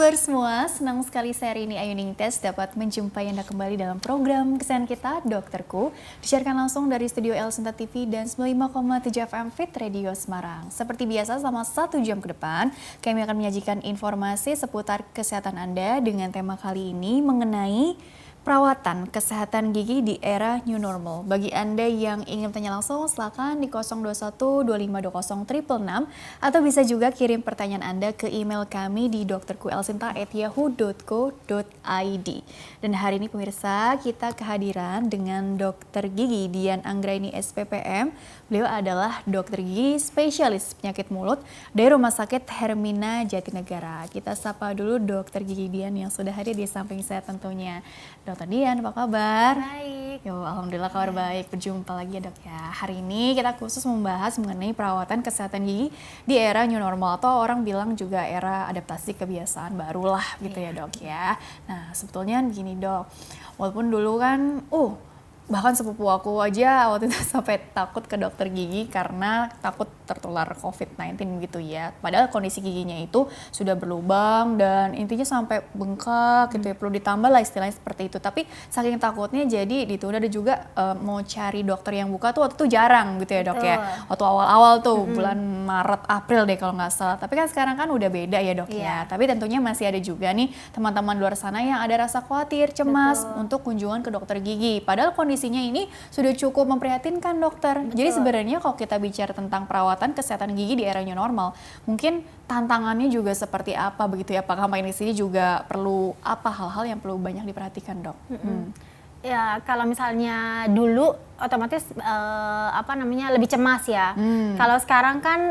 kabar semua? Senang sekali saya hari ini Ayu Ningtyas dapat menjumpai Anda kembali dalam program kesehatan kita, Dokterku, disiarkan langsung dari studio El Sinta TV dan 95,7 FM Fit Radio Semarang. Seperti biasa, selama 1 jam ke depan, kami akan menyajikan informasi seputar kesehatan Anda dengan tema kali ini mengenai perawatan kesehatan gigi di era new normal. Bagi Anda yang ingin bertanya langsung, silakan di 021 2520 666 atau bisa juga kirim pertanyaan Anda ke email kami di dokterkuelsinta@yahoo.co.id. Dan hari ini pemirsa, kita kehadiran dengan Dokter Gigi Dian Anggraini SPPM. Beliau adalah dokter gigi spesialis penyakit mulut dari Rumah Sakit Hermina Jatinegara. Kita sapa dulu Dokter Gigi Dian yang sudah hadir di samping saya tentunya. Dokter Dian, apa kabar? Baik. Yo, alhamdulillah kabar baik. Berjumpa lagi ya, Dok ya. Hari ini kita khusus membahas mengenai perawatan kesehatan gigi di era new normal atau orang bilang juga era adaptasi kebiasaan baru lah gitu ya, Dok ya. Nah, sebetulnya gini, Dok. Walaupun dulu kan bahkan sepupu aku aja waktu itu sampai takut ke dokter gigi karena takut tertular COVID-19 gitu ya. Padahal kondisi giginya itu sudah berlubang dan intinya sampai bengkak gitu ya. Perlu ditambah lah istilahnya seperti itu. Tapi saking takutnya jadi ditunda dan juga mau cari dokter yang buka tuh waktu itu jarang gitu ya, Dok ya. Waktu awal-awal tuh bulan Maret, April deh kalau nggak salah. Tapi kan sekarang kan udah beda ya, Dok ya. Tapi tentunya masih ada juga nih teman-teman luar sana yang ada rasa khawatir, cemas untuk kunjungan ke dokter gigi. Padahal kondisinya ini sudah cukup memprihatinkan, dokter. Jadi sebenarnya kalau kita bicara tentang perawatan kesehatan gigi di era new normal, mungkin tantangannya juga seperti apa begitu ya? Apakah ini sini juga perlu apa hal-hal yang perlu banyak diperhatikan, Dok? Ya, kalau misalnya dulu otomatis lebih cemas ya. Kalau sekarang kan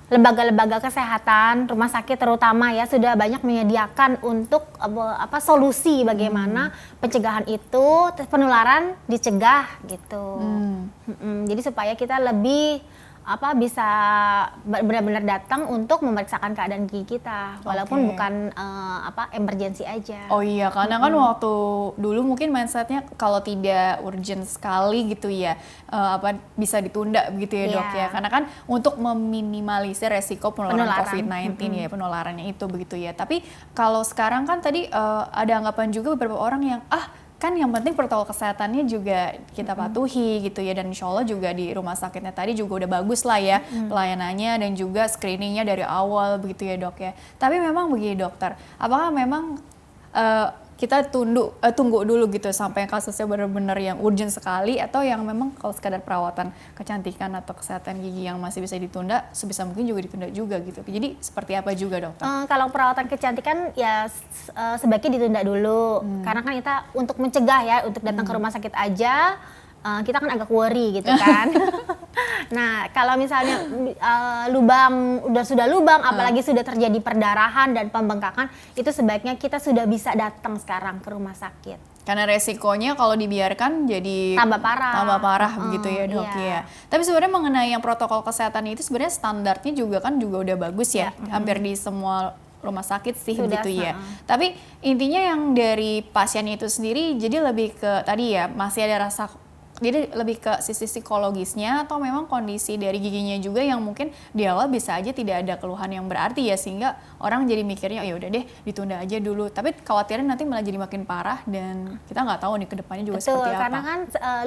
lembaga-lembaga kesehatan, rumah sakit terutama ya sudah banyak menyediakan untuk solusi bagaimana pencegahan itu, penularan dicegah gitu. Jadi supaya kita lebih bisa benar-benar datang untuk memeriksakan keadaan gigi kita, walaupun bukan emergency aja. Oh iya, karena kan waktu dulu mungkin mindsetnya kalau tidak urgent sekali gitu ya, bisa ditunda begitu ya, Dok ya. Karena kan untuk meminimalisir resiko penularan COVID-19 ya, penularannya itu begitu ya. Tapi kalau sekarang kan tadi ada anggapan juga beberapa orang yang kan yang penting protokol kesehatannya juga kita patuhi gitu ya, dan insya Allah juga di rumah sakitnya tadi juga udah bagus lah ya pelayanannya dan juga screeningnya dari awal begitu ya, Dok ya. Tapi memang begini, dokter, apakah memang kita tunggu dulu gitu sampai kasusnya benar-benar yang urgent sekali, atau yang memang kalau sekadar perawatan kecantikan atau kesehatan gigi yang masih bisa ditunda, sebisa mungkin juga ditunda juga gitu. Jadi seperti apa juga, dokter? Kalau perawatan kecantikan ya sebaiknya ditunda dulu, karena kan kita untuk mencegah ya, untuk datang ke rumah sakit aja kita kan agak worry gitu kan. Nah, kalau misalnya sudah lubang, apalagi sudah terjadi perdarahan dan pembengkakan, itu sebaiknya kita sudah bisa datang sekarang ke rumah sakit. Karena resikonya kalau dibiarkan jadi tambah parah begitu ya, Dok ya. Tapi sebenarnya mengenai yang protokol kesehatan itu sebenarnya standarnya juga udah bagus ya, hampir di semua rumah sakit sih begitu ya. Tapi intinya yang dari pasien itu sendiri jadi lebih ke tadi ya, masih ada rasa, jadi lebih ke sisi psikologisnya atau memang kondisi dari giginya juga yang mungkin di awal bisa aja tidak ada keluhan yang berarti ya, sehingga orang jadi mikirnya ya udah deh ditunda aja dulu. Tapi khawatirnya nanti malah jadi makin parah dan kita nggak tahu nih kedepannya juga seperti apa. Karena kan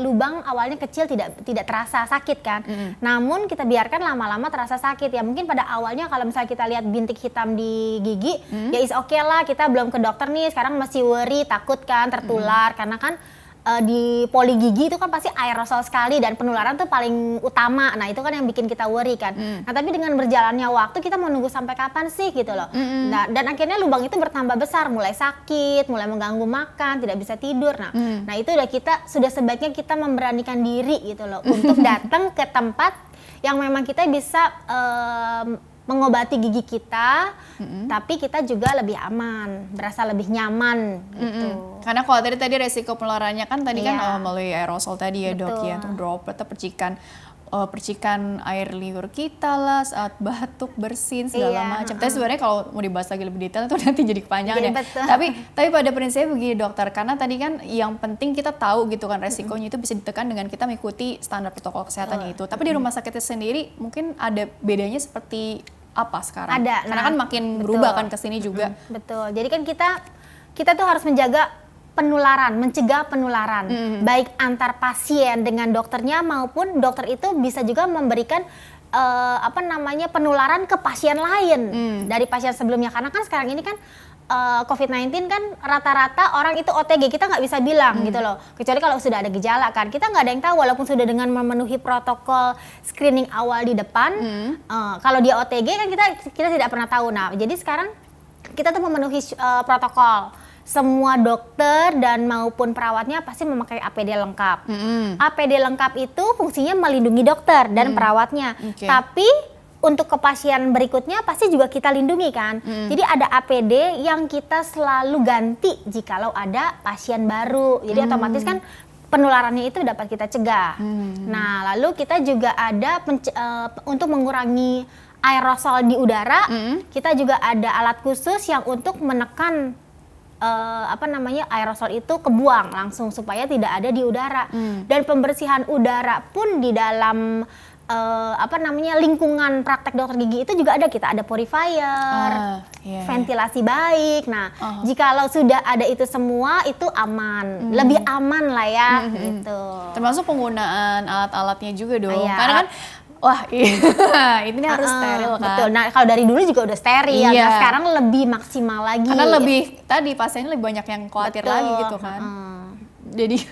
lubang awalnya kecil tidak terasa sakit kan. Namun kita biarkan lama-lama terasa sakit ya. Mungkin pada awalnya kalau misalnya kita lihat bintik hitam di gigi, ya is oke lah, kita belum ke dokter nih, sekarang masih worry, takut kan tertular karena kan di poli gigi itu kan pasti aerosol sekali dan penularan tuh paling utama. Nah, itu kan yang bikin kita worry kan. Nah, tapi dengan berjalannya waktu kita mau nunggu sampai kapan sih gitu loh. Nah, dan akhirnya lubang itu bertambah besar, mulai sakit, mulai mengganggu makan, tidak bisa tidur. Nah, itu sudah sebaiknya kita memberanikan diri gitu loh untuk datang ke tempat yang memang kita bisa mengobati gigi kita, tapi kita juga lebih aman, berasa lebih nyaman gitu. Karena kalau tadi resiko penularannya kan tadi kan melalui aerosol tadi ya, Dok ya, untuk droplet atau percikan air liur kita lah saat batuk, bersin segala macam. Tapi sebenarnya kalau mau dibahas lagi lebih detail itu nanti jadi kepanjangan ya. Tapi pada prinsipnya begini, dokter, karena tadi kan yang penting kita tahu gitu kan resikonya itu bisa ditekan dengan kita mengikuti standar protokol kesehatannya itu. Tapi di rumah sakitnya sendiri mungkin ada bedanya seperti apa sekarang? Ada. Karena Nah, kan makin betul. berubah kan kesini juga. Betul. Jadi kan kita tuh harus menjaga penularan, mencegah penularan, baik antar pasien dengan dokternya maupun dokter itu bisa juga memberikan penularan ke pasien lain dari pasien sebelumnya. Karena kan sekarang ini kan COVID-19 kan rata-rata orang itu OTG, kita nggak bisa bilang gitu loh, kecuali kalau sudah ada gejala kan, kita nggak ada yang tahu walaupun sudah dengan memenuhi protokol screening awal di depan, kalau dia OTG kan kita tidak pernah tahu. Nah jadi sekarang kita tuh memenuhi protokol, semua dokter dan maupun perawatnya pasti memakai APD lengkap. APD lengkap itu fungsinya melindungi dokter dan perawatnya, tapi untuk ke pasien berikutnya pasti juga kita lindungi kan. Jadi ada APD yang kita selalu ganti jikalau ada pasien baru. Jadi otomatis kan penularannya itu dapat kita cegah. Nah, lalu kita juga ada untuk mengurangi aerosol di udara, kita juga ada alat khusus yang untuk menekan aerosol itu kebuang langsung supaya tidak ada di udara. Dan pembersihan udara pun di dalam lingkungan praktek dokter gigi itu juga ada, kita ada purifier, ventilasi baik. Nah, jikalau sudah ada itu semua itu aman, lebih aman lah ya gitu. Termasuk penggunaan alat-alatnya juga dong. Karena kan ini harus steril kan. Betul. Nah, kalau dari dulu juga udah steril, nah sekarang lebih maksimal lagi. Karena pasiennya lebih banyak yang khawatir lagi gitu kan. Jadi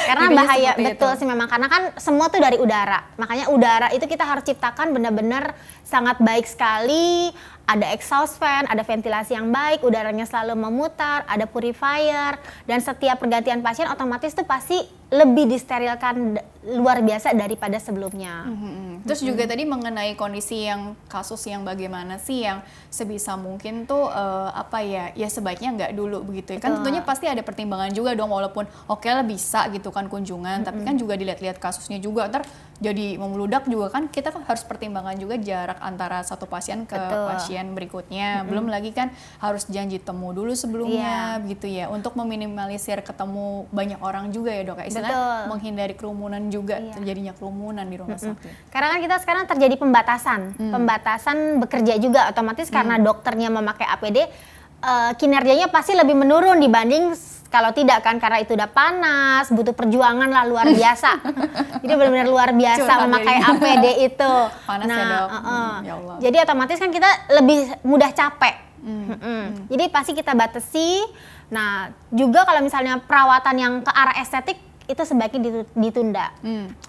karena bahaya betul sih memang, karena kan semua tuh dari udara. Makanya udara itu kita harus ciptakan benar-benar sangat baik sekali. Ada exhaust fan, ada ventilasi yang baik, udaranya selalu memutar, ada purifier, dan setiap pergantian pasien otomatis tuh pasti lebih disterilkan luar biasa daripada sebelumnya. Terus juga tadi mengenai kondisi yang kasus yang bagaimana sih yang sebisa mungkin tuh ya sebaiknya nggak dulu begitu ya. Kan tentunya pasti ada pertimbangan juga dong, walaupun oke lah bisa gitu kan kunjungan, tapi kan juga dilihat-lihat kasusnya juga, ntar jadi memeludak juga kan, kita kan harus pertimbangan juga jarak antara satu pasien ke pasien berikutnya. Belum lagi kan harus janji temu dulu sebelumnya gitu ya, untuk meminimalisir ketemu banyak orang juga ya dok, istilahnya menghindari kerumunan juga, terjadinya kerumunan di rumah sakit. Karena kan kita sekarang terjadi pembatasan bekerja juga, otomatis karena dokternya memakai APD, kinerjanya pasti lebih menurun dibanding kalau tidak kan, karena itu udah panas, butuh perjuangan lah luar biasa. Jadi benar-benar luar biasa memakai APD itu. Panas ya dok. Ya Allah. Jadi otomatis kan kita lebih mudah capek. Jadi pasti kita batasi. Nah juga kalau misalnya perawatan yang ke arah estetik itu sebaiknya ditunda.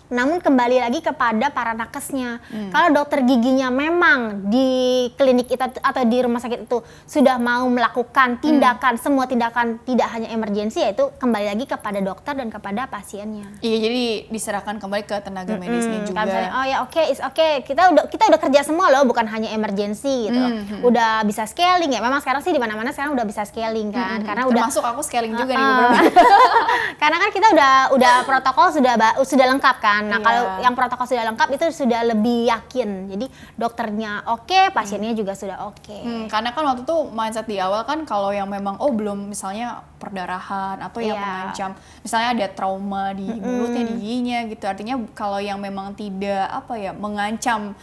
Namun kembali lagi kepada para nakesnya. Kalau dokter giginya memang di klinik itu atau di rumah sakit itu sudah mau melakukan tindakan, semua tindakan tidak hanya emergensi, yaitu kembali lagi kepada dokter dan kepada pasiennya. Iya, jadi diserahkan kembali ke tenaga medisnya juga. Misalnya, kita udah kerja semua loh, bukan hanya emergensi gitu. Udah bisa scaling ya. Memang sekarang sih di mana-mana sekarang udah bisa scaling kan. Karena termasuk aku scaling juga nih. Karena kan kita udah protokol sudah lengkap kan. Nah, kalau yang protokol sudah lengkap itu sudah lebih yakin. Jadi dokternya oke, pasiennya juga sudah oke. Karena kan waktu itu mindset di awal kan kalau yang memang belum misalnya perdarahan atau yang mengancam, misalnya ada trauma di mulutnya, di giginya gitu. Artinya kalau yang memang tidak mengancam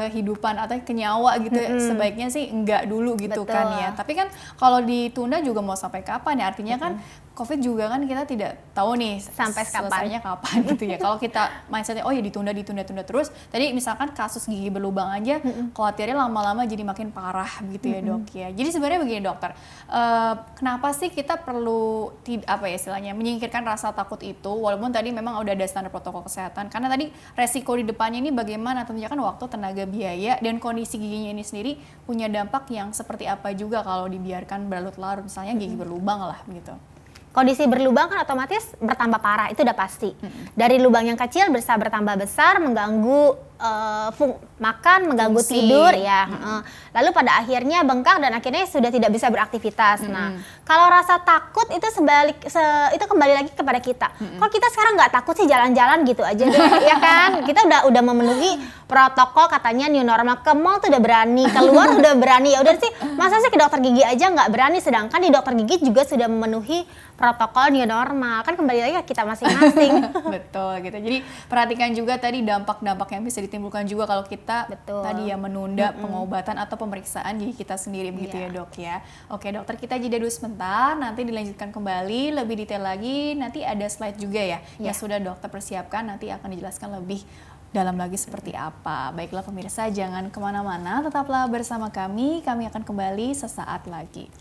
kehidupan atau ke nyawa gitu, sebaiknya sih enggak dulu gitu kan ya. Tapi kan kalau ditunda juga mau sampai kapan ya? Artinya kan COVID juga kan kita tidak tahu nih sampai selesainya kapan gitu ya. Kalau kita mindsetnya ditunda terus. Tadi misalkan kasus gigi berlubang aja, khawatirnya lama-lama jadi makin parah gitu ya dok ya. Jadi sebenarnya begini dokter, kenapa sih kita perlu istilahnya menyingkirkan rasa takut itu, walaupun tadi memang udah ada standar protokol kesehatan. Karena tadi resiko di depannya ini bagaimana, tentunya kan waktu, tenaga, biaya, dan kondisi giginya ini sendiri punya dampak yang seperti apa juga kalau dibiarkan berlarut-larut, misalnya gigi berlubang lah gitu. Kondisi berlubang kan otomatis bertambah parah, itu udah pasti. Dari lubang yang kecil bisa bertambah besar, mengganggu makan, mengganggu tidur ya. Lalu pada akhirnya bengkak dan akhirnya sudah tidak bisa beraktivitas. Nah, kalau rasa takut itu itu kembali lagi kepada kita. Kok kita sekarang nggak takut sih jalan-jalan gitu aja deh, ya kan? Kita udah memenuhi protokol, katanya new normal, ke mall tuh udah berani, keluar udah berani. Ya udah sih, masa sih ke dokter gigi aja nggak berani, sedangkan di dokter gigi juga sudah memenuhi protokol new normal. Kan kembali lagi ke kita masing-masing. Betul gitu. Jadi perhatikan juga tadi dampak-dampak yang bisa ditimbulkan juga kalau kita Betul. tadi ya menunda pengobatan atau pemeriksaan gigi kita sendiri begitu ya dok ya. Oke dokter, kita jeda dulu sebentar, nanti dilanjutkan kembali lebih detail lagi, nanti ada slide juga ya yang sudah dokter persiapkan, nanti akan dijelaskan lebih dalam lagi seperti apa. Baiklah pemirsa, jangan kemana-mana, tetaplah bersama kami akan kembali sesaat lagi.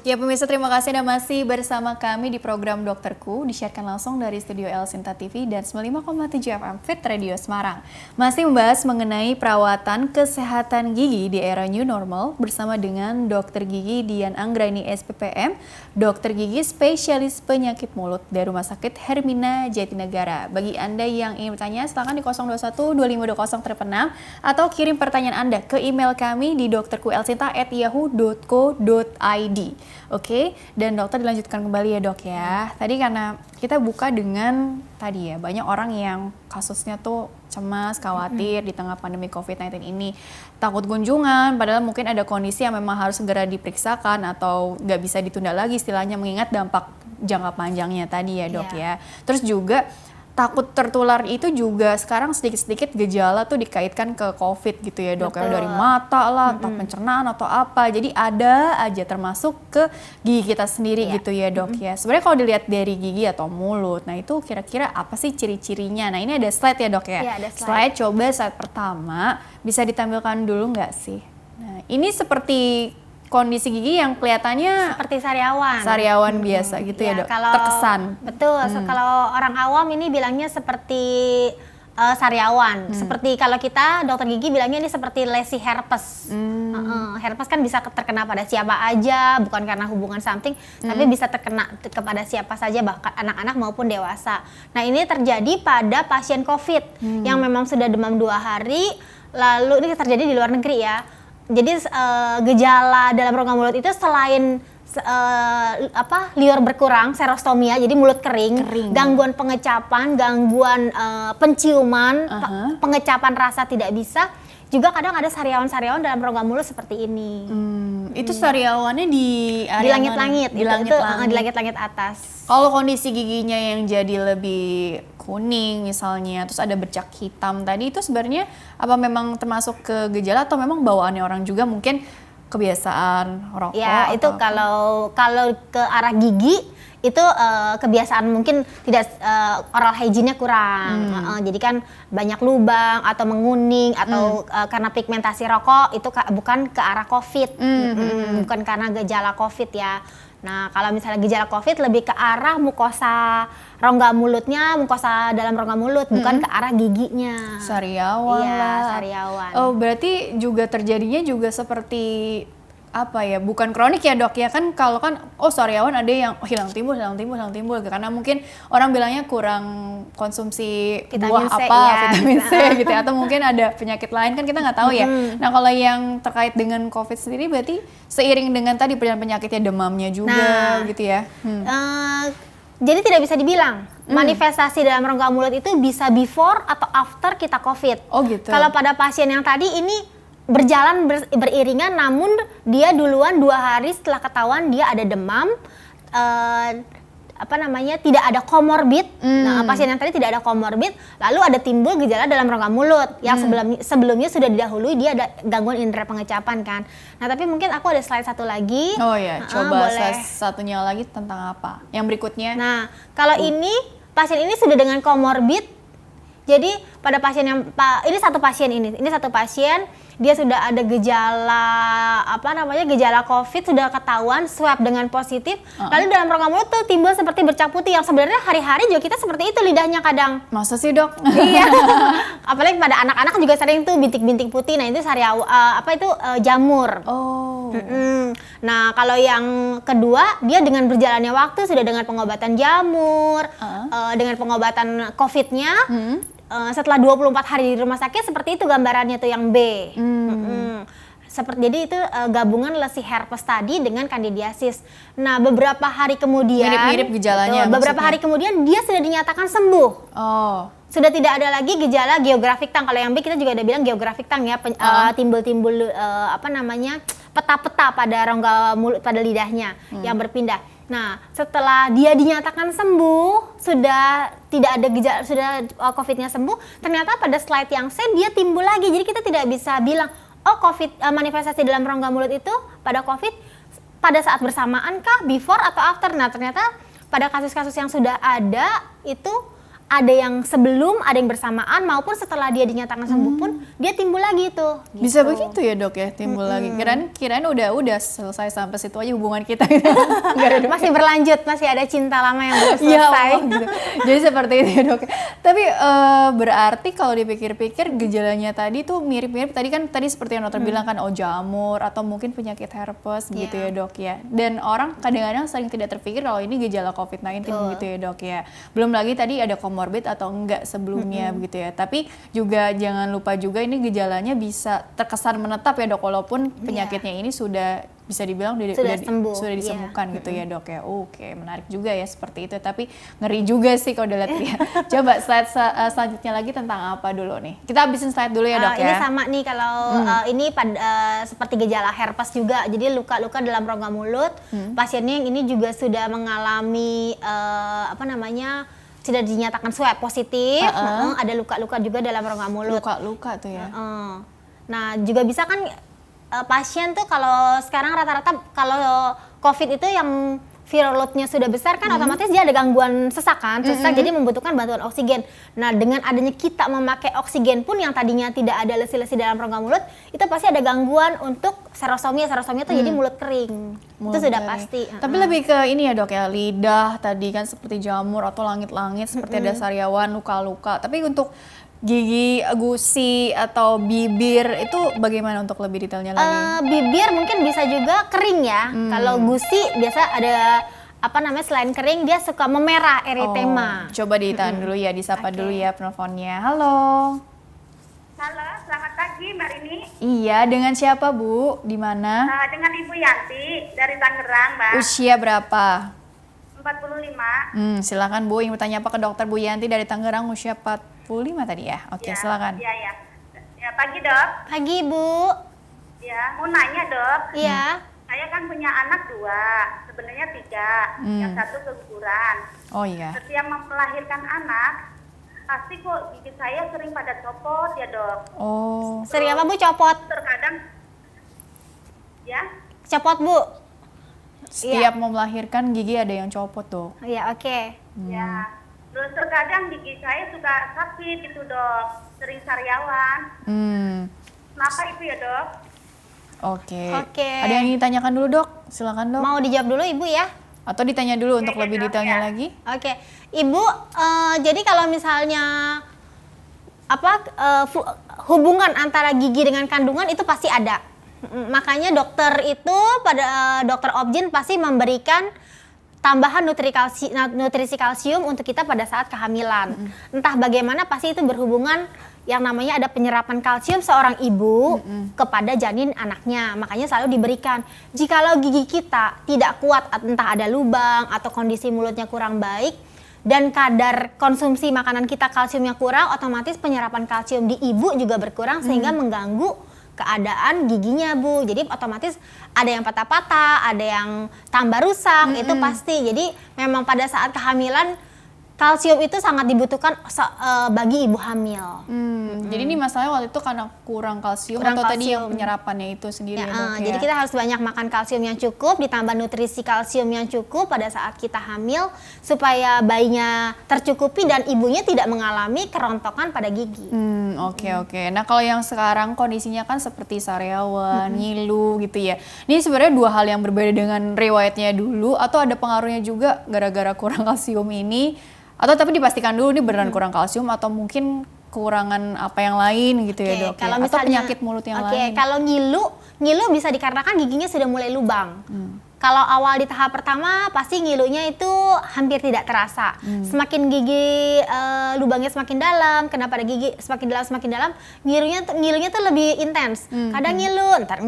Ya pemirsa, terima kasih Anda masih bersama kami di program Dokterku, disiarkan langsung dari studio El Sinta TV dan 95,7 FM Fit Radio Semarang. Masih membahas mengenai perawatan kesehatan gigi di era new normal bersama dengan Dr. Gigi Dian Anggraini SPPM, dokter gigi spesialis penyakit mulut dari Rumah Sakit Hermina Jatinegara. Bagi Anda yang ingin bertanya, silakan di 021 2520 terpenam atau kirim pertanyaan Anda ke email kami di dokterkuelsinta@yahoo.co.id. Oke, dan dokter dilanjutkan kembali ya dok ya. Tadi karena kita buka dengan tadi ya, banyak orang yang kasusnya tuh cemas, khawatir di tengah pandemi COVID-19 ini. Takut kunjungan, padahal mungkin ada kondisi yang memang harus segera diperiksakan atau nggak bisa ditunda lagi istilahnya mengingat dampak jangka panjangnya tadi ya dok ya. Terus juga takut tertular itu juga sekarang sedikit-sedikit gejala tuh dikaitkan ke COVID gitu ya dok. Dari mata lah, entah pencernaan atau apa. Jadi ada aja termasuk ke gigi kita sendiri gitu ya dok ya. Sebenarnya kalau dilihat dari gigi atau mulut, nah itu kira-kira apa sih ciri-cirinya? Nah ini ada slide ya dok ya. Ada slide. Coba slide pertama bisa ditampilkan dulu nggak sih? Nah ini seperti kondisi gigi yang kelihatannya seperti sariawan biasa gitu ya dok, kalau, terkesan. Betul, kalau orang awam ini bilangnya seperti sariawan. Seperti kalau kita dokter gigi bilangnya ini seperti lesi herpes. Herpes kan bisa terkena pada siapa aja, bukan karena hubungan something, tapi bisa terkena kepada siapa saja, bahkan anak-anak maupun dewasa. Nah ini terjadi pada pasien COVID yang memang sudah demam 2 hari, lalu ini terjadi di luar negeri ya. Jadi gejala dalam rongga mulut itu selain liur berkurang, serostomia, jadi mulut kering. Gangguan pengecapan, gangguan penciuman, pengecapan rasa tidak bisa, juga kadang ada sariawan-sariawan dalam rongga mulut seperti ini. Itu sariawannya di langit-langit, di langit-langit atas. Kalau kondisi giginya yang jadi lebih kuning misalnya, terus ada bercak hitam tadi, itu sebenarnya apa memang termasuk ke gejala atau memang bawaannya orang juga mungkin kebiasaan rokok? Ya itu kalau ke arah gigi itu kebiasaan mungkin tidak oral hygiene-nya kurang. Jadi kan banyak lubang atau menguning atau karena pigmentasi rokok itu bukan ke arah COVID. Bukan karena gejala COVID ya. Nah, kalau misalnya gejala COVID lebih ke arah mukosa rongga mulutnya, mukosa dalam rongga mulut, bukan ke arah giginya. Sariawan lah. Sariawan. Oh, berarti juga terjadinya juga seperti apa ya, bukan kronik ya dok ya, kan kalau kan sariawan ada yang hilang timbul karena mungkin orang bilangnya kurang konsumsi vitamin buah C, vitamin C gitu ya, atau mungkin ada penyakit lain kan kita nggak tahu ya. Nah kalau yang terkait dengan COVID sendiri berarti seiring dengan tadi penyakitnya demamnya juga gitu ya. Jadi tidak bisa dibilang manifestasi dalam rongga mulut itu bisa before atau after kita COVID. Oh gitu. Kalau pada pasien yang tadi ini berjalan beriringan, namun dia duluan 2 hari setelah ketahuan dia ada demam, tidak ada komorbid. Nah, pasien yang tadi tidak ada komorbid, lalu ada timbul gejala dalam rongga mulut yang sebelumnya sudah didahului dia ada gangguan indera pengecapan kan. Nah, tapi mungkin aku ada slide satu lagi. Oh ya, coba slide satunya lagi tentang apa? Yang berikutnya. Nah, kalau ini pasien ini sudah dengan komorbid. Jadi pada pasien yang ini satu pasien dia sudah ada gejala COVID, sudah ketahuan, swab dengan positif, lalu dalam rongga mulut tuh timbul seperti bercak putih yang sebenarnya hari-hari juga kita seperti itu lidahnya kadang. Masa sih dok? Iya. Apalagi pada anak-anak juga sering tuh bintik-bintik putih. Nah itu jamur. Oh. Nah kalau yang kedua dia dengan berjalannya waktu sudah dengan pengobatan jamur, dengan pengobatan COVID-nya. Setelah 24 hari di rumah sakit seperti itu gambarannya tuh yang B. jadi itu gabungan lesi herpes tadi dengan kandidiasis. Nah, beberapa hari kemudian mirip-mirip gejalanya. Beberapa hari kemudian dia sudah dinyatakan sembuh. Oh. Sudah tidak ada lagi gejala geographic tongue. Kalau yang B kita juga ada bilang geographic tongue ya, timbul-timbul peta-peta pada rongga mulut, pada lidahnya yang berpindah. Nah, setelah dia dinyatakan sembuh, sudah tidak ada gejala, sudah COVID-nya sembuh, ternyata pada slide yang C dia timbul lagi. Jadi kita tidak bisa bilang, oh COVID manifestasi dalam rongga mulut itu pada COVID pada saat bersamaan kah, before atau after. Nah, ternyata pada kasus-kasus yang sudah ada itu ada yang sebelum, ada yang bersamaan, maupun setelah dia dinyatakan sembuh pun dia timbul lagi tuh. Gitu. Bisa begitu ya dok ya, timbul lagi. Kirain udah selesai sampai situ aja hubungan kita. Masih berlanjut, masih ada cinta lama yang belum Ya selesai. Allah, gitu. Jadi seperti itu ya dok. Tapi berarti kalau dipikir-pikir gejalanya tadi tuh mirip-mirip. Tadi seperti yang dokter bilang kan, jamur atau mungkin penyakit herpes gitu ya dok ya. Dan orang kadang-kadang sering tidak terpikir kalau ini gejala COVID-19 gitu ya dok ya. Belum lagi tadi ada komorbid atau enggak sebelumnya begitu ya. Tapi juga jangan lupa juga ini gejalanya bisa terkesan menetap ya dok, walaupun penyakitnya ini sudah bisa dibilang sudah disembuhkan gitu ya dok ya. Oke, menarik juga ya seperti itu. Tapi ngeri juga sih kalau dilihat ya. Coba slide selanjutnya lagi tentang apa dulu nih? Kita habisin slide dulu ya dok ya. Ini sama nih kalau ini seperti gejala herpes juga. Jadi luka-luka dalam rongga mulut. Pasiennya yang ini juga sudah mengalami sudah dinyatakan swab positif. Ada luka-luka juga dalam rongga mulut. Luka-luka tuh ya. Nah, juga bisa kan pasien tuh kalau sekarang rata-rata kalau COVID itu yang viral load-nya sudah besar kan otomatis dia ada gangguan sesak kan, jadi membutuhkan bantuan oksigen. Nah, dengan adanya kita memakai oksigen pun yang tadinya tidak ada lesi-lesi dalam rongga mulut, itu pasti ada gangguan untuk serosomia itu jadi mulut kering. Itu sudah pasti. Tapi lebih ke ini ya dok ya, lidah tadi kan seperti jamur atau langit-langit, seperti ada sariawan, luka-luka. Tapi untuk gigi, gusi atau bibir itu bagaimana untuk lebih detailnya lagi? Bibir mungkin bisa juga kering ya. Kalau gusi biasa ada selain kering dia suka memerah, eritema. Coba ditahan dulu ya, disapa dulu ya penelponnya. Halo. Halo, selamat pagi Mbak Rini. Iya, dengan siapa Bu? Di mana? Dengan Ibu Yanti dari Tangerang, Mbak. Usia berapa? 45. Silakan Bu, ingin bertanya apa ke dokter Bu Yanti dari Tangerang, usia 45 tadi ya? Oke, silakan. Iya. Ya, pagi dok. Pagi Bu. Ya, mau nanya dok. Iya. Saya kan punya anak 2, sebenarnya 3, yang 1 keguguran. Oh iya. Setiap melahirkan anak, pasti kok gigi saya sering pada copot ya dok. Oh. Sering apa Bu? Copot? Terkadang, ya. Copot Bu? Setiap mau melahirkan gigi ada yang copot dok. Iya, oke. Ya. Terus terkadang gigi saya suka sakit itu dok, sering sariawan. Kenapa itu ya dok? Oke. Oke. Ada yang ingin ditanyakan dulu dok? Silakan dok. Mau dijawab dulu Ibu ya? Atau ditanya dulu untuk lebih detailnya lagi? Oke. Ibu, jadi kalau misalnya hubungan antara gigi dengan kandungan itu pasti ada. Makanya dokter itu dokter obgyn pasti memberikan tambahan nutrisi kalsium untuk kita pada saat kehamilan. Entah bagaimana pasti itu berhubungan yang namanya ada penyerapan kalsium seorang ibu kepada janin anaknya. Makanya selalu diberikan. Jikalau gigi kita tidak kuat, entah ada lubang atau kondisi mulutnya kurang baik, dan kadar konsumsi makanan kita kalsiumnya kurang, otomatis penyerapan kalsium di ibu juga berkurang sehingga mengganggu keadaan giginya Bu. Jadi otomatis ada yang patah-patah, ada yang tambah rusak, itu pasti. Jadi memang pada saat kehamilan kalsium itu sangat dibutuhkan bagi ibu hamil. Jadi ini masalahnya waktu itu karena kurang kalsium atau tadi yang penyerapannya itu sendiri ya, dok, Jadi kita harus banyak makan kalsium yang cukup, ditambah nutrisi kalsium yang cukup pada saat kita hamil supaya bayinya tercukupi dan ibunya tidak mengalami kerontokan pada gigi. Oke. Nah kalau yang sekarang kondisinya kan seperti sariawan, ngilu gitu ya. Ini sebenarnya 2 hal yang berbeda dengan riwayatnya dulu, atau ada pengaruhnya juga gara-gara kurang kalsium ini? Atau tapi dipastikan dulu ini beneran kurang kalsium atau mungkin kekurangan apa yang lain gitu ya dok? Kalau atau penyakit mulut yang lain? Kalau ngilu bisa dikarenakan giginya sudah mulai lubang. Kalau awal di tahap pertama pasti ngilunya itu hampir tidak terasa. Semakin gigi lubangnya semakin dalam, kena pada gigi semakin dalam, ngilunya tuh lebih intens. Kadang ngilu, ntar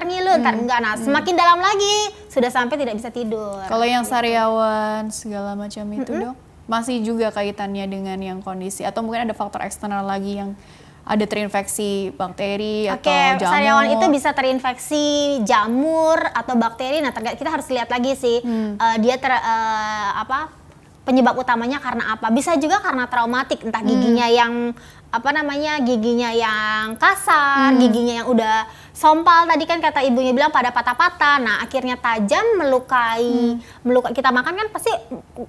ngilu, ntar enggak. Nah, semakin dalam lagi sudah sampai tidak bisa tidur. Kalau yang sariawan segala macam itu dok, masih juga kaitannya dengan yang kondisi atau mungkin ada faktor eksternal lagi yang ada terinfeksi bakteri atau jamur? Sariawan itu bisa terinfeksi jamur atau bakteri. Nah, kita harus lihat lagi sih dia penyebab utamanya karena apa. Bisa juga karena traumatik, entah giginya giginya yang kasar, giginya yang udah sompal tadi kan kata ibunya bilang pada patah-patah. Nah, akhirnya tajam melukai. Kita makan kan pasti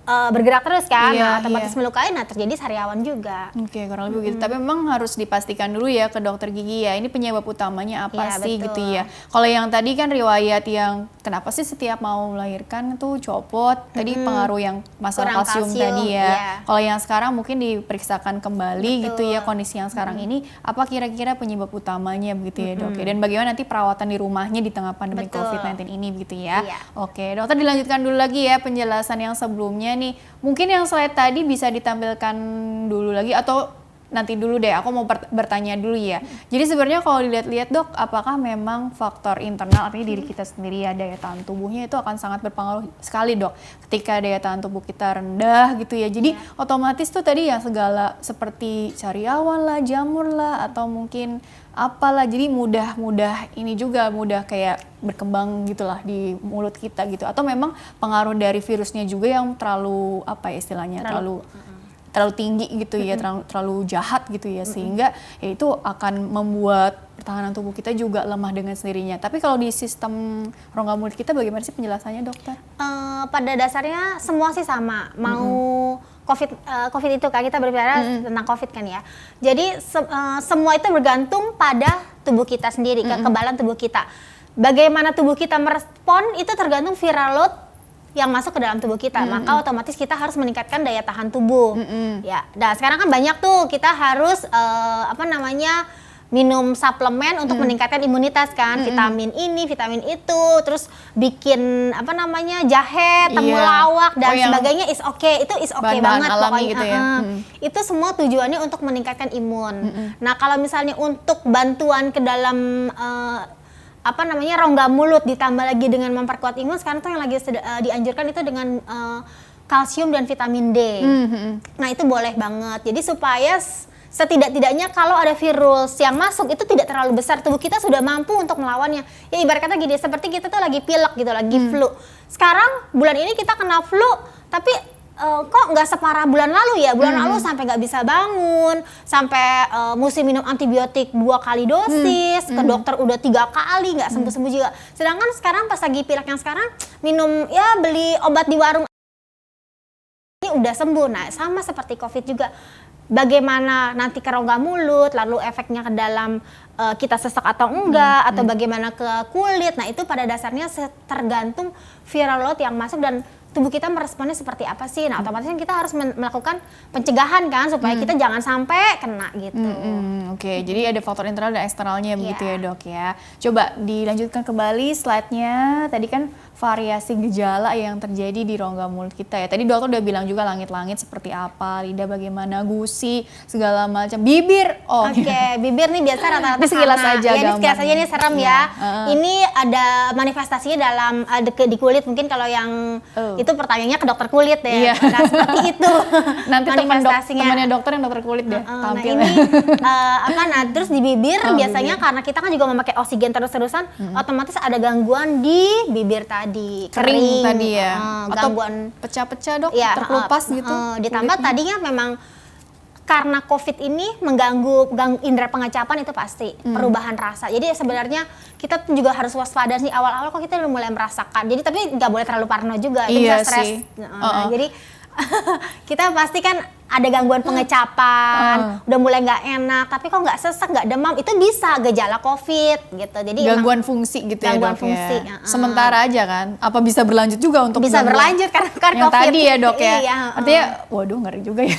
bergerak terus kan, otomatis melukai. Nah, terjadi sariawan juga. Oke, kurang lebih begitu. Tapi memang harus dipastikan dulu ya ke dokter gigi ya. Ini penyebab utamanya apa sih betul. gitu ya. Kalau yang tadi kan riwayat yang kenapa sih setiap mau melahirkan tuh copot. Tadi pengaruh yang masalah kalsium tadi ya. Kalau yang sekarang mungkin diperiksakan kembali gitu ya kondisi yang sekarang ini apa kira-kira penyebab utamanya begitu ya dok. Dan bagaimana nanti perawatan di rumahnya di tengah pandemi COVID-19 ini begitu ya. Oke, dokter dilanjutkan dulu lagi ya penjelasan yang sebelumnya nih. Mungkin yang slide tadi bisa ditampilkan dulu lagi atau nanti dulu deh, aku mau bertanya dulu ya. Jadi sebenarnya kalau dilihat-lihat dok, apakah memang faktor internal, artinya diri kita sendiri ya, daya tahan tubuhnya itu akan sangat berpengaruh sekali dok. Ketika daya tahan tubuh kita rendah gitu ya, jadi otomatis tuh tadi yang segala seperti sariawan lah, jamur lah, atau mungkin apalah, jadi mudah ini juga mudah kayak berkembang gitulah di mulut kita gitu. Atau memang pengaruh dari virusnya juga yang terlalu apa ya istilahnya, terlalu tinggi gitu ya, terlalu jahat gitu ya, sehingga ya itu akan membuat pertahanan tubuh kita juga lemah dengan sendirinya. Tapi kalau di sistem rongga mulut kita bagaimana sih penjelasannya dokter? Pada dasarnya semua sih sama, mau COVID itu kan kita berbicara tentang COVID kan ya. Jadi semua itu bergantung pada tubuh kita sendiri, kekebalan tubuh kita. Bagaimana tubuh kita merespon itu tergantung viral load yang masuk ke dalam tubuh kita, maka otomatis kita harus meningkatkan daya tahan tubuh. Ya, nah sekarang kan banyak tuh kita harus minum suplemen untuk meningkatkan imunitas kan, vitamin ini, vitamin itu, terus bikin jahe, temulawak dan sebagainya is okay, itu is okay banget pokoknya. Gitu ya. Itu semua tujuannya untuk meningkatkan imun. Nah kalau misalnya untuk bantuan ke dalam rongga mulut ditambah lagi dengan memperkuat imun, sekarang tuh yang lagi dianjurkan itu dengan kalsium dan vitamin D. Nah itu boleh banget. Jadi supaya setidak-tidaknya kalau ada virus yang masuk itu tidak terlalu besar, tubuh kita sudah mampu untuk melawannya. Ya ibarat kata gini, seperti kita tuh lagi pilek gitu, lagi flu. Sekarang bulan ini kita kena flu, tapi kok nggak separah bulan lalu ya? Bulan lalu sampai nggak bisa bangun, sampai mesti minum antibiotik 2 kali dosis, ke dokter udah 3 kali nggak sembuh-sembuh juga. Sedangkan sekarang pas lagi pilek yang sekarang minum beli obat di warung ini udah sembuh. Nah sama seperti COVID juga. Bagaimana nanti ke rongga mulut, lalu efeknya ke dalam kita sesak atau enggak, atau bagaimana ke kulit. Nah itu pada dasarnya tergantung viral load yang masuk dan tubuh kita meresponnya seperti apa sih. Nah otomatis kita harus melakukan pencegahan kan supaya kita jangan sampai kena gitu. Oke, jadi ada faktor internal dan eksternalnya begitu ya dok ya. Coba dilanjutkan kembali slide-nya. Tadi kan variasi gejala yang terjadi di rongga mulut kita ya. Tadi dokter udah bilang juga langit-langit seperti apa, lidah bagaimana, gusi, segala macam, bibir. Bibir nih biasa rata-rata ini sekilas aja ini sekilas aja ini serem ya. Ini ada manifestasinya dalam di kulit, mungkin kalau yang itu pertanyaannya ke dokter kulit deh. Nah seperti itu. Nanti temannya dokter yang dokter kulit deh tampil. Terus di bibir biasanya karena kita kan juga memakai oksigen terus-terusan, otomatis ada gangguan di bibir tadi, kering tadi ya, gangguan pecah-pecah dok, terkelupas gitu. Ditambah tadinya memang karena COVID ini mengganggu indera pengecapan itu pasti, perubahan rasa. Jadi sebenarnya kita juga harus waspada sih, awal-awal kok kita udah mulai merasakan. Jadi tapi nggak boleh terlalu parno juga, itu bisa stres. Jadi kita pasti kan ada gangguan pengecapan, udah mulai nggak enak, tapi kok nggak sesak, nggak demam, itu bisa gejala COVID gitu. Jadi gangguan fungsi gitu gangguan ya dok fungsi, ya. Sementara aja kan, apa bisa berlanjut juga untuk bisa berlanjut karena yang COVID tadi ya dok ya. Artinya, waduh ngeri juga ya.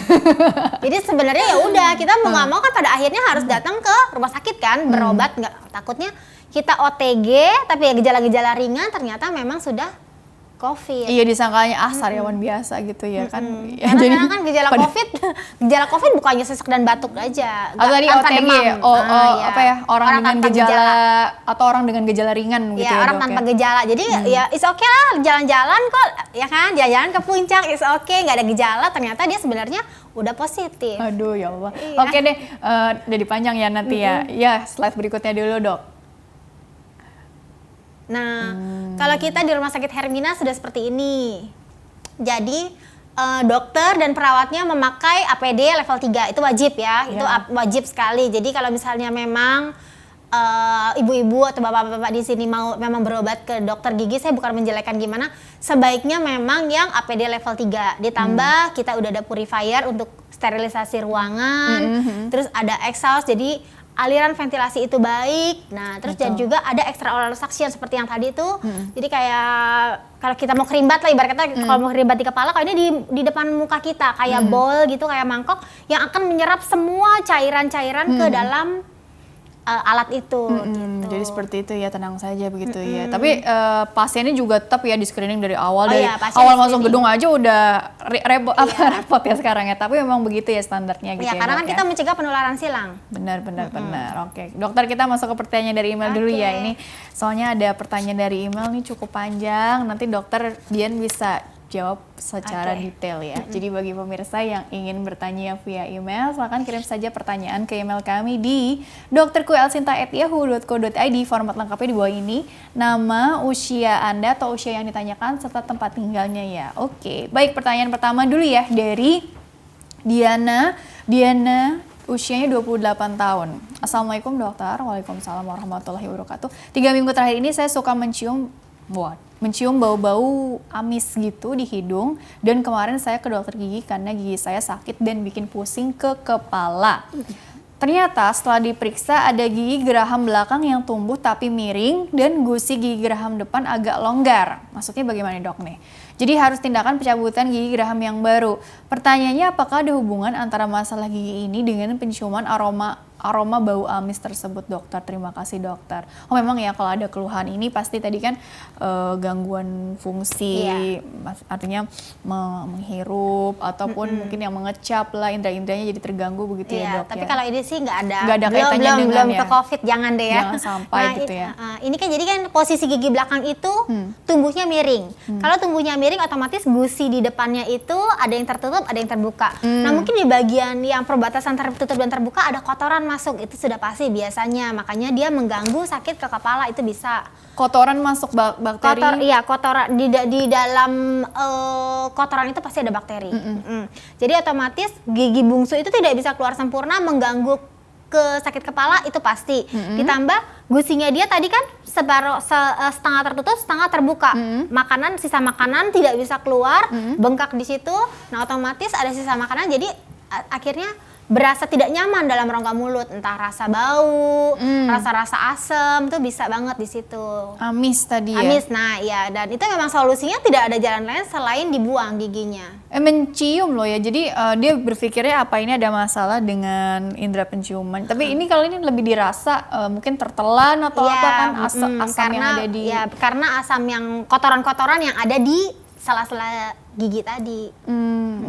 Jadi sebenarnya ya udah kita mau nggak mau kan pada akhirnya harus datang ke rumah sakit kan, berobat, nggak takutnya kita OTG tapi ya gejala-gejala ringan ternyata memang sudah COVID. Iya, disangkanya sariawan biasa gitu ya kan. Ya, Karena memang kan gejala COVID bukannya sesak dan batuk aja. Atau tadi tanpa OTG, demam. ya. Apa ya, orang dengan tanpa gejala atau orang dengan gejala ringan gitu ya, ya, orang Dok, tanpa ya? gejala. Jadi ya is okay lah, jalan-jalan kok, ya kan, jalan-jalan ke puncak is okay, nggak ada gejala. Ternyata dia sebenarnya udah positif. Aduh ya Allah. Iya. Oke deh, jadi panjang ya nanti ya. Ya, slide berikutnya dulu, Dok. Nah, kalau kita di Rumah Sakit Hermina sudah seperti ini. Jadi dokter dan perawatnya memakai APD level 3, itu wajib ya, itu wajib sekali. Jadi kalau misalnya memang ibu-ibu atau bapak-bapak di sini mau memang berobat ke dokter gigi, saya bukan menjelekkan gimana, sebaiknya memang yang APD level 3. Ditambah kita udah ada purifier untuk sterilisasi ruangan, terus ada exhaust, jadi aliran ventilasi itu baik. Nah, terus dan juga ada extraoral suction seperti yang tadi itu. Jadi kayak kalau kita mau kerimbat lah, ibarat kata kalau mau kerimbat di kepala, kalau ini di depan muka kita kayak bowl gitu, kayak mangkok yang akan menyerap semua cairan-cairan ke dalam alat itu. Gitu. Jadi seperti itu ya, tenang saja begitu ya. Tapi pasiennya juga tetap ya di screening dari awal, dari awal masuk gedung aja udah repot ya sekarang ya. Tapi memang begitu ya standarnya gitu ya. Karena kan Dok, kita mencegah penularan silang. Benar. Oke, dokter, kita masuk ke pertanyaan dari email dulu ya. Ini soalnya ada pertanyaan dari email nih cukup panjang. Nanti dokter Dian bisa jawab secara detail ya. Jadi bagi pemirsa yang ingin bertanya via email, silakan kirim saja pertanyaan ke email kami di drkuelsinta@yahoo.co.id. Format lengkapnya di bawah ini, nama, usia Anda atau usia yang ditanyakan serta tempat tinggalnya ya. Oke, baik, pertanyaan pertama dulu ya dari Diana. Usianya 28 tahun. Assalamualaikum dokter. Waalaikumsalam warahmatullahi wabarakatuh. 3 minggu terakhir ini saya suka mencium bau-bau amis gitu di hidung, dan kemarin saya ke dokter gigi karena gigi saya sakit dan bikin pusing ke kepala. Ternyata setelah diperiksa ada gigi geraham belakang yang tumbuh tapi miring dan gusi gigi geraham depan agak longgar. Maksudnya bagaimana, Dok nih? Jadi harus tindakan pencabutan gigi geraham yang baru. Pertanyaannya, apakah ada hubungan antara masalah gigi ini dengan penciuman aroma bau amis tersebut, dokter? Terima kasih, dokter. Oh, memang ya, kalau ada keluhan ini pasti tadi kan gangguan fungsi, artinya menghirup ataupun mungkin yang mengecap lah, indera-inderanya jadi terganggu begitu ya, Dok. Tapi ya? kalau ini sih nggak ada kaitannya dengan belum ke COVID, jangan deh ya. Jangan sampai gitu ya. Ini kan jadi kan posisi gigi belakang itu tumbuhnya miring. Kalau tumbuhnya miring, otomatis gusi di depannya itu ada yang tertutup, ada yang terbuka. Nah, mungkin di bagian yang perbatasan tertutup dan terbuka ada kotoran masuk, itu sudah pasti biasanya. Makanya dia mengganggu sakit ke kepala, itu bisa. Kotoran masuk bakteri? Kotoran di dalam kotoran itu pasti ada bakteri. Jadi otomatis gigi bungsu itu tidak bisa keluar sempurna, mengganggu ke sakit kepala, itu pasti. Ditambah gusinya dia tadi kan setengah tertutup, setengah terbuka. Sisa makanan tidak bisa keluar, bengkak di situ. Nah, otomatis ada sisa makanan, jadi akhirnya berasa tidak nyaman dalam rongga mulut, entah rasa bau, rasa-rasa asam, itu bisa banget di situ. Amis tadi ya? Amis, nah ya, dan itu memang solusinya tidak ada jalan lain selain dibuang giginya. Mencium loh ya, jadi dia berpikirnya apa ini ada masalah dengan indera penciuman. Tapi ini kalau ini lebih dirasa mungkin tertelan atau apa kan, asam yang ada di... Ya, karena asam yang kotoran-kotoran yang ada di sela-sela gigi tadi.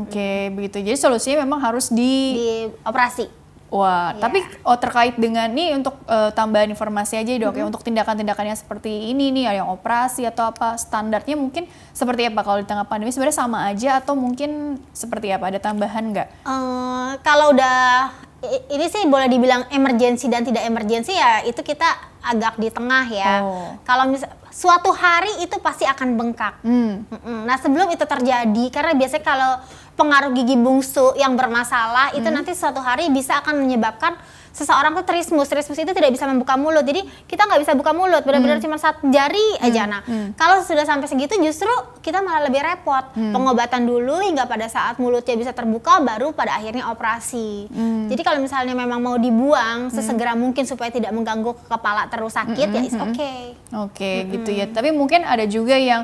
Oke, begitu. Jadi solusinya memang harus di operasi. Wah, tapi terkait dengan nih untuk tambahan informasi aja, Dok, ya, untuk tindakan-tindakan yang seperti ini nih, ada yang operasi atau apa, standarnya mungkin seperti apa kalau di tengah pandemi? Sebenarnya sama aja atau mungkin seperti apa? Ada tambahan nggak? Kalau udah ini sih boleh dibilang emergensi dan tidak emergensi, ya itu kita agak di tengah ya. Kalau suatu hari itu pasti akan bengkak. Nah, sebelum itu terjadi, karena biasanya kalau pengaruh gigi bungsu yang bermasalah itu nanti suatu hari bisa akan menyebabkan seseorang tuh trismus itu tidak bisa membuka mulut. Jadi kita nggak bisa buka mulut, benar-benar cuma satu jari aja. Nah, kalau sudah sampai segitu justru kita malah lebih repot. Pengobatan dulu hingga pada saat mulutnya bisa terbuka, baru pada akhirnya operasi. Jadi kalau misalnya memang mau dibuang sesegera mungkin supaya tidak mengganggu ke kepala terus sakit, ya is okay. Oke, gitu ya. Tapi mungkin ada juga yang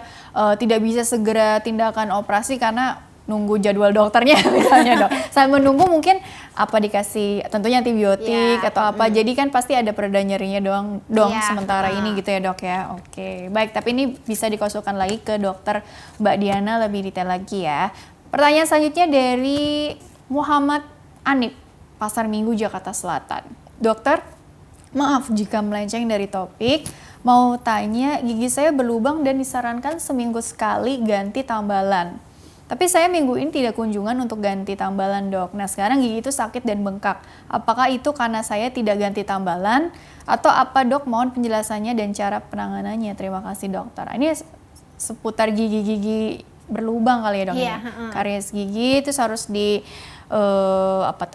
tidak bisa segera tindakan operasi karena nunggu jadwal dokternya misalnya dok. Sambil menunggu mungkin apa dikasih tentunya antibiotik atau apa. Jadi kan pasti ada pereda nyerinya dong sementara ini gitu ya dok ya. Oke, baik, tapi ini bisa dikonsulkan lagi ke dokter Mbak Diana lebih detail lagi ya. Pertanyaan selanjutnya dari Muhammad Anip, Pasar Minggu, Jakarta Selatan. Dokter, maaf jika melenceng dari topik, mau tanya, gigi saya berlubang dan disarankan seminggu sekali ganti tambalan. Tapi saya minggu ini tidak kunjungan untuk ganti tambalan dok. Nah sekarang gigi itu sakit dan bengkak. Apakah itu karena saya tidak ganti tambalan? Atau apa dok? Mohon penjelasannya dan cara penanganannya. Terima kasih dokter. Ini seputar gigi-gigi berlubang kali ya dok ya? Karies gigi itu harus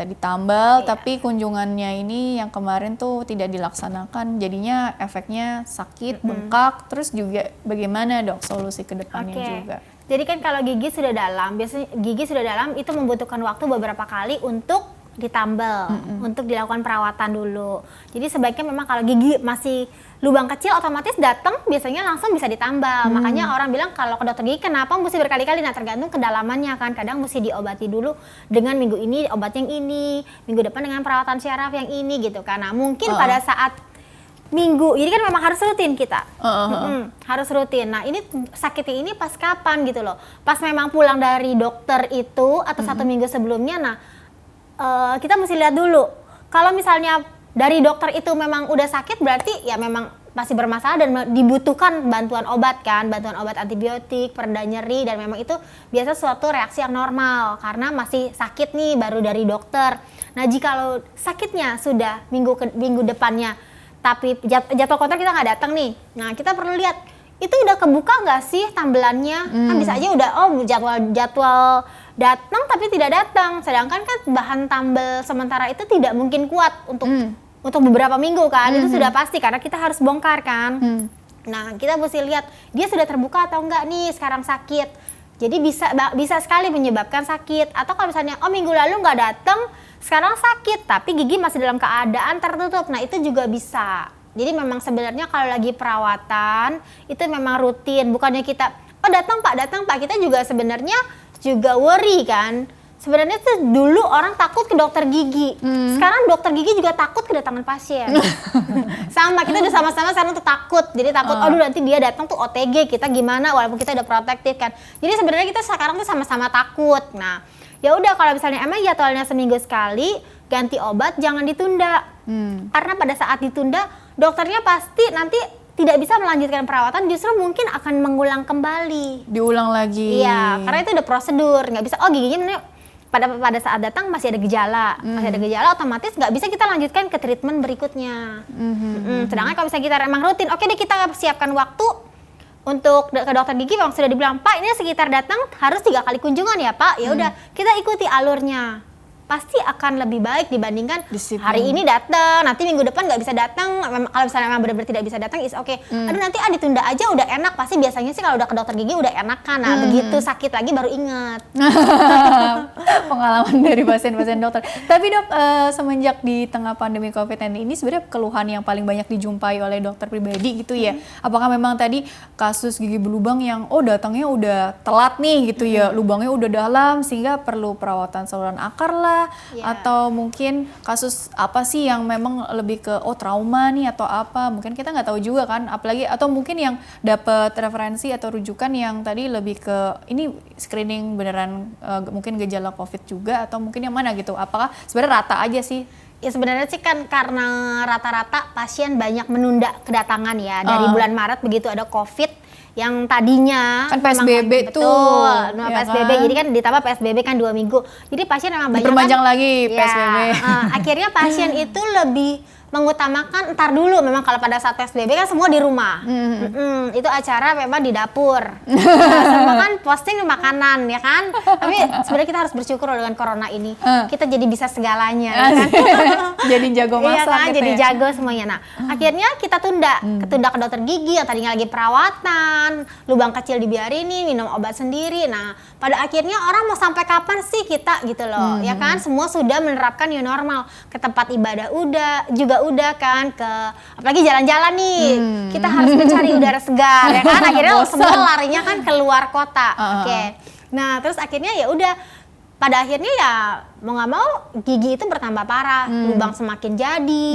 ditambal, tapi kunjungannya ini yang kemarin tuh tidak dilaksanakan, jadinya efeknya sakit, bengkak, terus juga bagaimana dok solusi ke depannya juga? Jadi kan kalau gigi sudah dalam, biasanya gigi sudah dalam itu membutuhkan waktu beberapa kali untuk ditambal, untuk dilakukan perawatan dulu. Jadi sebaiknya memang kalau gigi masih lubang kecil otomatis datang biasanya langsung bisa ditambal. Makanya orang bilang kalau ke dokter gigi kenapa mesti berkali-kali? Nah tergantung kedalamannya kan. Kadang mesti diobati dulu dengan minggu ini obat yang ini, minggu depan dengan perawatan syaraf yang ini gitu kan. Nah mungkin pada saat minggu, jadi kan memang harus rutin kita. Harus rutin. Nah ini sakitnya ini pas kapan gitu loh. Pas memang pulang dari dokter itu atau 1 minggu sebelumnya, nah kita mesti lihat dulu. Kalau misalnya dari dokter itu memang udah sakit, berarti ya memang masih bermasalah dan dibutuhkan bantuan obat kan, bantuan obat antibiotik, pereda nyeri, dan memang itu biasa suatu reaksi yang normal karena masih sakit nih baru dari dokter. Nah jika sakitnya sudah minggu depannya, tapi jadwal kontrol kita nggak datang nih, nah kita perlu lihat itu udah kebuka nggak sih tambelannya? Kan bisa aja udah jadwal datang tapi tidak datang, sedangkan kan bahan tambal sementara itu tidak mungkin kuat untuk beberapa minggu kan, itu sudah pasti karena kita harus bongkar kan. Nah kita mesti lihat dia sudah terbuka atau enggak nih sekarang sakit. Jadi bisa sekali menyebabkan sakit. Atau kalau misalnya minggu lalu nggak datang, sekarang sakit tapi gigi masih dalam keadaan tertutup, nah itu juga bisa. Jadi memang sebenarnya kalau lagi perawatan itu memang rutin, bukannya kita datang pak, kita juga sebenarnya juga worry kan. Sebenarnya tuh dulu orang takut ke dokter gigi, sekarang dokter gigi juga takut kedatangan pasien. Sama, kita udah sama-sama sekarang tuh takut. Jadi takut, aduh nanti dia datang tuh OTG, kita gimana walaupun kita udah protektif kan. Jadi sebenarnya kita sekarang tuh sama-sama takut. Nah, ya udah kalau misalnya emang jadwalnya seminggu sekali, ganti obat jangan ditunda. Karena pada saat ditunda, dokternya pasti nanti tidak bisa melanjutkan perawatan, justru mungkin akan mengulang kembali. Diulang lagi. Iya, karena itu udah prosedur, nggak bisa. Giginya pada saat datang masih ada gejala, otomatis nggak bisa kita lanjutkan ke treatment berikutnya. Sedangkan kalau misalnya kita emang rutin, oke deh kita siapkan waktu untuk ke dokter gigi, memang sudah dibilang Pak ini sekitar datang harus 3 kali kunjungan ya Pak, ya udah kita ikuti alurnya. Pasti akan lebih baik dibandingkan hari ini datang, nanti minggu depan nggak bisa datang. Kalau misalnya memang benar-benar tidak bisa datang, is oke. Aduh nanti ditunda aja udah enak. Pasti biasanya sih kalau udah ke dokter gigi udah enak kan. Nah begitu sakit lagi baru ingat. Pengalaman dari pasien-pasien dokter. Tapi dok, semenjak di tengah pandemi COVID-19 ini sebenarnya keluhan yang paling banyak dijumpai oleh dokter pribadi gitu ya. Apakah memang tadi kasus gigi berlubang yang datangnya udah telat nih gitu ya, lubangnya udah dalam sehingga perlu perawatan saluran akar lah. Atau mungkin kasus apa sih yang memang lebih ke trauma nih atau apa, mungkin kita nggak tahu juga kan, apalagi atau mungkin yang dapat referensi atau rujukan yang tadi lebih ke ini screening beneran mungkin gejala COVID juga atau mungkin yang mana gitu, apakah sebenarnya rata aja sih? Ya sebenarnya sih kan karena rata-rata pasien banyak menunda kedatangan ya dari bulan Maret begitu ada COVID yang tadinya kan PSBB tuh, betul, PSBB kan? Jadi kan ditambah PSBB kan 2 minggu, jadi pasien memang banyak diperpanjang lagi PSBB. Akhirnya pasien itu lebih mengutamakan ntar dulu, memang kalau pada saat PSBB kan semua di rumah, itu acara memang di dapur, semua kan posting makanan ya kan, tapi sebenarnya kita harus bersyukur dengan corona ini, kita jadi bisa segalanya ya kan? Jadi jago masak, iya kan? gitu jadi ya? jago semuanya. Nah akhirnya kita tunda ke dokter gigi yang tadinya lagi perawatan, lubang kecil dibiarin nih, minum obat sendiri. Nah pada akhirnya orang mau sampai kapan sih kita gitu loh, ya kan? Semua sudah menerapkan new normal, ke tempat ibadah udah kan, ke apalagi jalan-jalan nih, kita harus mencari udara segar ya kan, akhirnya semua larinya kan keluar kota. Oke. Nah terus akhirnya ya udah, pada akhirnya ya mau nggak mau gigi itu bertambah parah, lubang semakin jadi.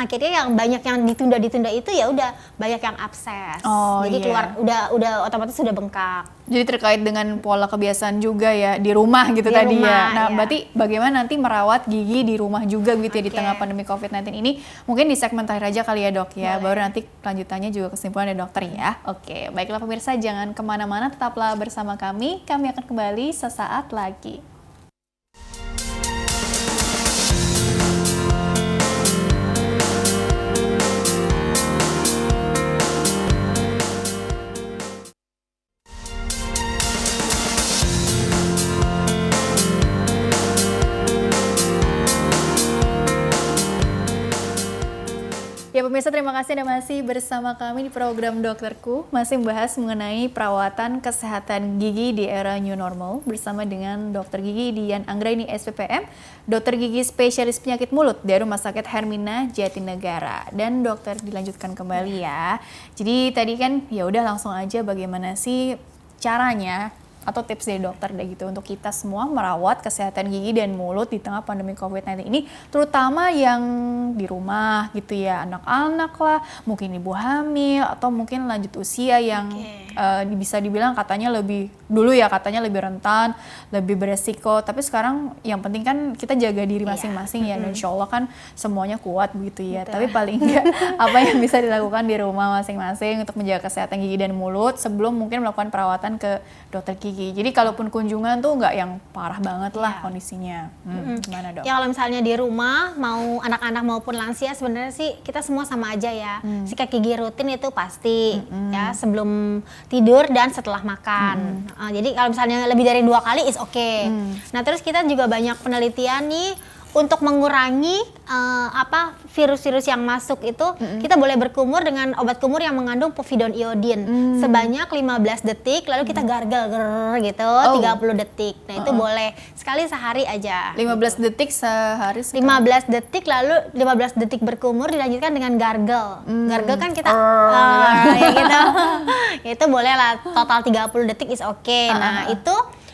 Akhirnya yang banyak yang ditunda itu ya udah banyak yang abses. Jadi keluar udah otomatis sudah bengkak. Jadi terkait dengan pola kebiasaan juga ya di rumah gitu Di tadi rumah, ya. Nah, ya. berarti bagaimana nanti merawat gigi di rumah juga gitu ya di Oke. tengah pandemi COVID-19 ini? Mungkin di segmen terakhir aja kali ya dok ya. Boleh. Baru nanti lanjutannya juga kesimpulan dari dokter ya. Oke, baiklah pemirsa jangan kemana-mana, tetaplah bersama kami. Kami akan kembali sesaat lagi. Ya pemirsa, terima kasih Anda masih bersama kami di program Dokterku, masih membahas mengenai perawatan kesehatan gigi di era new normal bersama dengan Dokter Gigi Dian Anggraini SPPM, dokter gigi spesialis penyakit mulut dari Rumah Sakit Hermina Jatinegara. Dan dokter dilanjutkan kembali ya. Jadi tadi kan ya udah langsung aja bagaimana sih caranya atau tips dari dokter deh gitu untuk kita semua merawat kesehatan gigi dan mulut di tengah pandemi COVID-19 ini, terutama yang di rumah gitu ya, anak-anak lah, mungkin ibu hamil atau mungkin lanjut usia yang bisa dibilang katanya lebih dulu ya katanya lebih rentan, lebih beresiko, tapi sekarang yang penting kan kita jaga diri masing-masing ya, dan insya Allah kan semuanya kuat begitu ya. Betul. Tapi paling enggak apa yang bisa dilakukan di rumah masing-masing untuk menjaga kesehatan gigi dan mulut sebelum mungkin melakukan perawatan ke dokter gigi. Jadi kalaupun kunjungan tuh nggak yang parah banget lah kondisinya. Gimana dok? Ya kalau misalnya di rumah mau anak-anak maupun lansia sebenarnya sih kita semua sama aja ya. Sikat gigi rutin itu pasti ya sebelum tidur dan setelah makan. Jadi kalau misalnya lebih dari 2 kali is okay. Nah terus kita juga banyak penelitian nih untuk mengurangi virus-virus yang masuk itu, kita boleh berkumur dengan obat kumur yang mengandung povidone iodine sebanyak 15 detik, lalu kita gargle gitu 30 detik. Nah itu boleh sekali sehari aja. 15 detik sehari 15 detik lalu 15 detik berkumur dilanjutkan dengan gargle. Gargle kan kita ya gitu. Itu boleh lah total 30 detik is okay. Nah, itu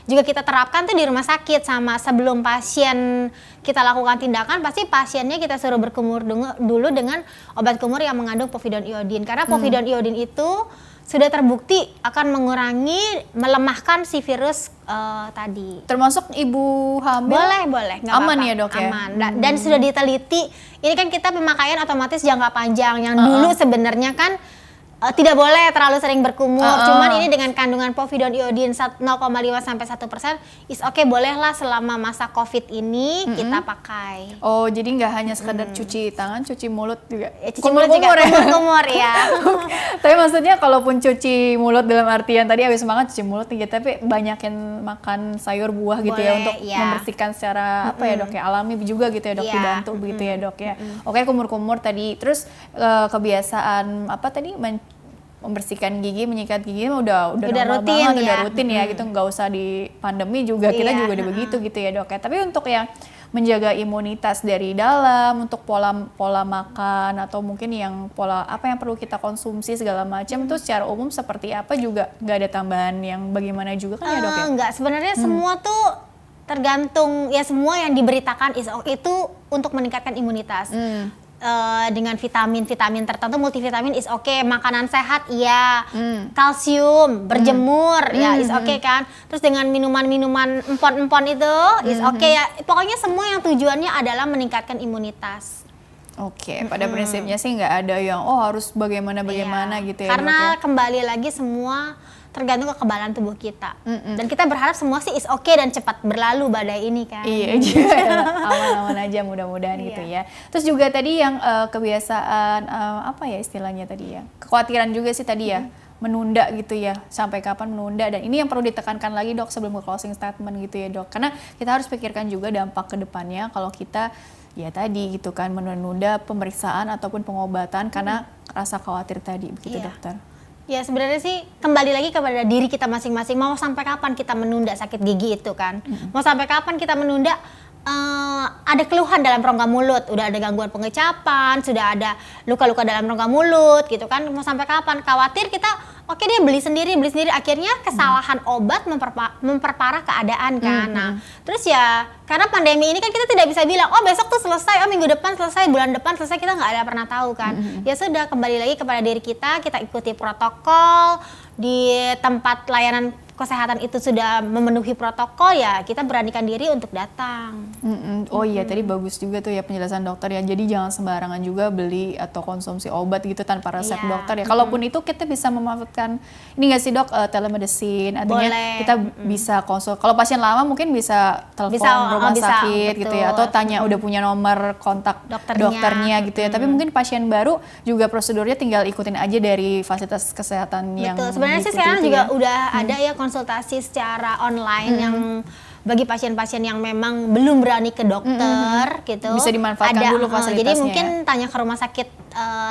juga kita terapkan tuh di rumah sakit sama sebelum pasien kita lakukan tindakan, pasti pasiennya kita suruh berkumur dulu dengan obat kumur yang mengandung povidone iodine, karena povidone iodine itu sudah terbukti akan melemahkan si virus tadi. Termasuk ibu hamil? Boleh, nggak aman apa-apa. ya dok ya? Aman. Dan sudah diteliti, ini kan kita pemakaian otomatis jangka panjang, yang dulu sebenarnya kan tidak boleh terlalu sering berkumur, cuman ini dengan kandungan povidone iodine 0,5 sampai 1% is okay, bolehlah selama masa COVID ini kita pakai. Oh, jadi nggak hanya sekedar cuci tangan, cuci mulut juga? Cuci mulut juga, kumur ya. Tapi maksudnya kalaupun cuci mulut dalam artian tadi habis makan cuci mulut nih, tapi banyakin makan sayur buah gitu ya Boleh, untuk membersihkan secara apa ya dok ya, alami juga gitu ya dok, dibantu begitu ya dok ya. Oke, kumur-kumur tadi, terus kebiasaan apa tadi membersihkan gigi, menyikat gigi udah normal rutin banget, ya. udah rutin ya gitu, nggak usah di pandemi juga kita juga udah begitu gitu ya dok ya. Tapi untuk yang menjaga imunitas dari dalam, untuk pola makan atau mungkin yang pola apa yang perlu kita konsumsi segala macam itu secara umum seperti apa juga nggak ada tambahan yang bagaimana juga kan ya dok ya? Enggak, sebenarnya semua tuh tergantung ya, semua yang diberitakan itu untuk meningkatkan imunitas. Dengan vitamin tertentu, multivitamin is okay, makanan sehat iya, kalsium, berjemur ya is okay kan, terus dengan minuman empon-empon itu is okay ya, pokoknya semua yang tujuannya adalah meningkatkan imunitas. Oke, pada prinsipnya sih nggak ada yang harus bagaimana gitu ya. Karena dok ya? kembali lagi semua tergantung kekebalan tubuh kita. Dan kita berharap semua sih is okay dan cepat berlalu badai ini kan. Iya, aman-aman aja mudah-mudahan gitu ya. Terus juga tadi yang kebiasaan apa ya istilahnya tadi ya, kekhawatiran juga sih tadi ya, menunda gitu ya, sampai kapan menunda, dan ini yang perlu ditekankan lagi dok sebelum ke closing statement gitu ya dok, karena kita harus pikirkan juga dampak ke depannya kalau kita ya tadi gitu kan menunda pemeriksaan ataupun pengobatan karena rasa khawatir tadi begitu dokter. Ya sebenarnya sih kembali lagi kepada diri kita masing-masing, mau sampai kapan kita menunda sakit gigi itu kan, mau sampai kapan kita menunda ada keluhan dalam rongga mulut, udah ada gangguan pengecapan, sudah ada luka-luka dalam rongga mulut gitu kan, mau sampai kapan? Khawatir kita, oke deh beli sendiri, akhirnya kesalahan obat memperparah keadaan kan. Nah, terus ya karena pandemi ini kan kita tidak bisa bilang, oh besok tuh selesai, oh minggu depan selesai, bulan depan selesai, kita nggak ada pernah tahu kan. Ya sudah, kembali lagi kepada diri kita ikuti protokol di tempat layanan kesehatan itu sudah memenuhi protokol, ya kita beranikan diri untuk datang. Oh iya, tadi bagus juga tuh ya penjelasan dokter ya. Jadi jangan sembarangan juga beli atau konsumsi obat gitu tanpa resep dokter ya. Kalaupun itu kita bisa memanfaatkan ini nggak sih dok, telemedicine, artinya Boleh. kita bisa konsul. Kalau pasien lama mungkin bisa telepon rumah sakit gitu ya, atau tanya udah punya nomor kontak dokternya gitu ya. Tapi mungkin pasien baru juga prosedurnya tinggal ikutin aja dari fasilitas kesehatan yang Sebenarnya sih diikuti sekarang itu juga ya. udah ada ya konsultasi secara online yang bagi pasien-pasien yang memang belum berani ke dokter gitu. Bisa dimanfaatkan dulu fasilitasnya. Jadi mungkin tanya ke rumah sakit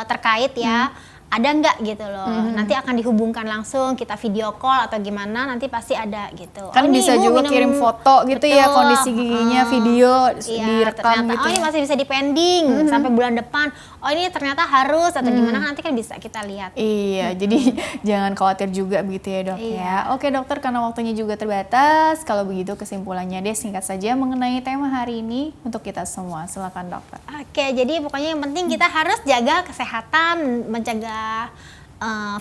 terkait ya. Ada nggak gitu loh, nanti akan dihubungkan langsung, kita video call atau gimana, nanti pasti ada gitu. Kan ini bisa ibu juga minum, kirim foto gitu ya, kondisi giginya, video direkam ternyata, gitu. oh ini masih bisa dipending sampai bulan depan, oh ini ternyata harus atau gimana, nanti kan bisa kita lihat. Iya, jadi jangan khawatir juga begitu ya dok ya. Oke dokter, karena waktunya juga terbatas, kalau begitu kesimpulannya deh singkat saja mengenai tema hari ini untuk kita semua. Silakan dokter. Oke, jadi pokoknya yang penting kita harus jaga kesehatan, mencegah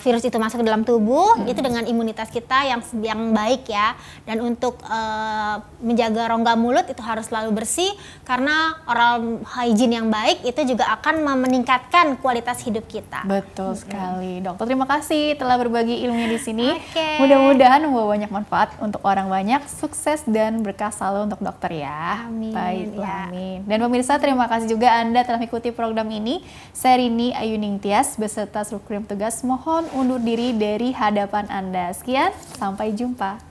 virus itu masuk ke dalam tubuh, itu dengan imunitas kita yang baik ya. Dan untuk menjaga rongga mulut itu harus selalu bersih, karena oral hygiene yang baik itu juga akan meningkatkan kualitas hidup kita. Betul sekali dokter, terima kasih telah berbagi ilmunya di sini. Oke. Mudah-mudahan membawa banyak manfaat untuk orang banyak, sukses dan berkah selalu untuk dokter ya. Amin, Baiklah, ya. amin. Dan pemirsa, terima kasih juga Anda telah mengikuti program ini. Saya Rini Ayuning Tias beserta seluruh krim tugas mohon undur diri dari hadapan Anda. Sekian, sampai jumpa.